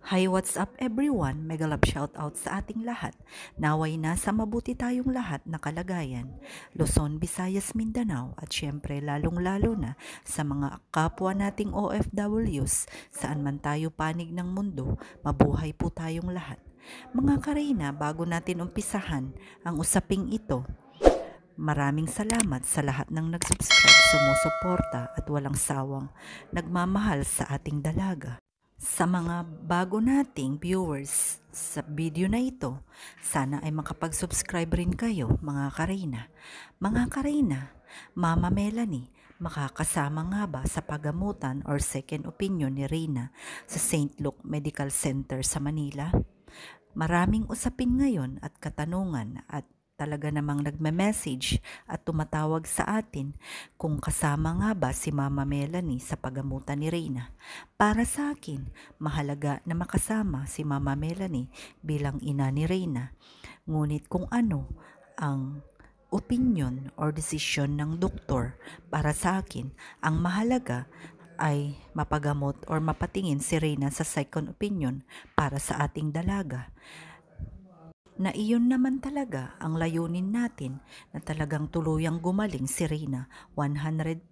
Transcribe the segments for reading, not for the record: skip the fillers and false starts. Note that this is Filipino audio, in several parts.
Hi, what's up everyone? Mega love shoutout sa ating lahat. Naway nasa mabuti tayong lahat na kalagayan. Luzon, Visayas, Mindanao at syempre lalong-lalo na sa mga kapwa nating OFWs saan man tayo panig ng mundo, mabuhay po tayong lahat. Mga Karina, bago natin umpisahan ang usaping ito, maraming salamat sa lahat ng nag-subscribe, sumusuporta at walang sawang nagmamahal sa ating dalaga. Sa mga bago nating viewers sa video na ito, sana ay makapag-subscribe rin kayo mga Karina. Mga Karina, Mama Melanie, makakasama nga ba sa pagamutan or second opinion ni Reyna sa St. Luke Medical Center sa Manila? Maraming usapin ngayon at katanungan at talaga namang nagme-message at tumatawag sa atin kung kasama nga ba si Mama Melanie sa pagamutan ni Reyna. Para sa akin, mahalaga na makasama si Mama Melanie bilang ina ni Reyna. Ngunit kung ano ang opinion or desisyon ng doktor, para sa akin, ang mahalaga ay mapagamot or mapatingin si Reyna sa second opinion para sa ating dalaga. Na iyon naman talaga ang layunin natin na talagang tuluyang gumaling si Reyna 100%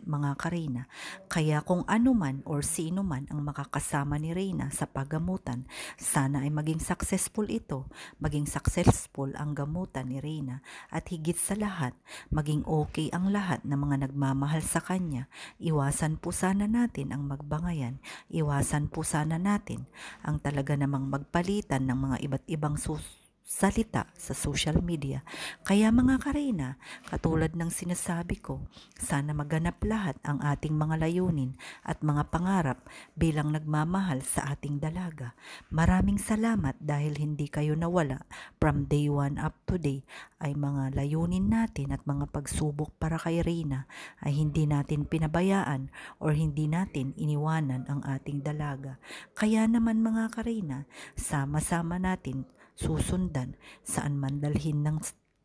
mga Karina. Kaya kung ano man or sino man ang makakasama ni Reyna sa paggamutan, sana ay maging successful ito, maging successful ang gamutan ni Reyna at higit sa lahat, maging okay ang lahat ng mga nagmamahal sa kanya. Iwasan po sana natin ang magbangayan, iwasan po sana natin ang talaga namang magpalitan ng mga iba't ibang salita sa social media. Kaya mga Karina, katulad ng sinasabi ko, sana maganap lahat ang ating mga layunin at mga pangarap bilang nagmamahal sa ating dalaga. Maraming salamat dahil hindi kayo nawala from day 1 up to day ay mga layunin natin at mga pagsubok para kay Reyna ay hindi natin pinabayaan or hindi natin iniwanan ang ating dalaga. Kaya naman mga Karina, sama-sama natin susundan saan man dalhin ng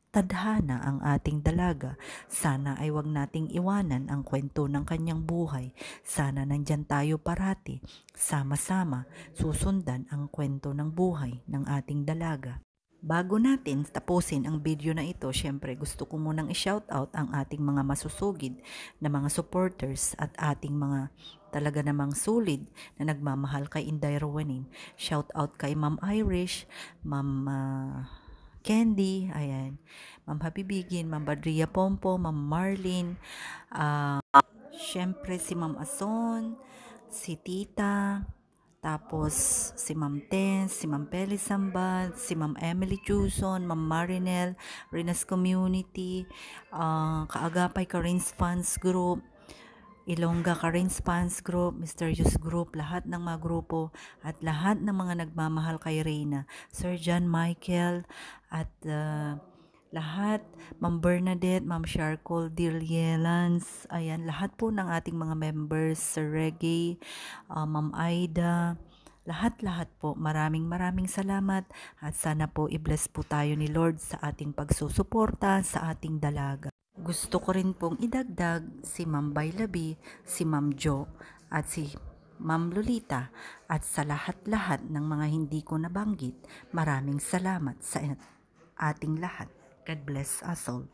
tadhana ang ating dalaga. Sana ay wag nating iwanan ang kwento ng kanyang buhay. Sana nandyan tayo parati, sama-sama susundan ang kwento ng buhay ng ating dalaga. Bago natin tapusin ang video na ito, syempre gusto ko munang i-shoutout ang ating mga masusugid na mga supporters at ating mga talaga namang solid na nagmamahal kay Inday Rowanin. Shoutout kay Ma'am Irish, Ma'am Candy, ayan, Ma'am Habibigin, Ma'am Badria Pompo, Ma'am Marlene, syempre si Ma'am Ason, si Tita, tapos si Ma'am Tens, si Ma'am Peli Sambat, si Ma'am Emily Chuson, Ma'am Marinel, Renas Community, Kaagapay Karins Fans Group, Ilongga Karins Fans Group, Mysterious Group, lahat ng mga grupo at lahat ng mga nagmamahal kay Reyna, Sir John Michael at lahat, Ma'am Bernadette, Ma'am Charcol Dilielans, ayan, lahat po ng ating mga members, Sir Reggae, Ma'am Aida, lahat-lahat po, maraming salamat at sana po i-bless po tayo ni Lord sa ating pagsusuporta sa ating dalaga. Gusto ko rin pong idagdag si Ma'am Baylabi, si Ma'am Jo at si Ma'am Lolita at sa lahat-lahat ng mga hindi ko nabanggit, maraming salamat sa ating lahat. God bless us all.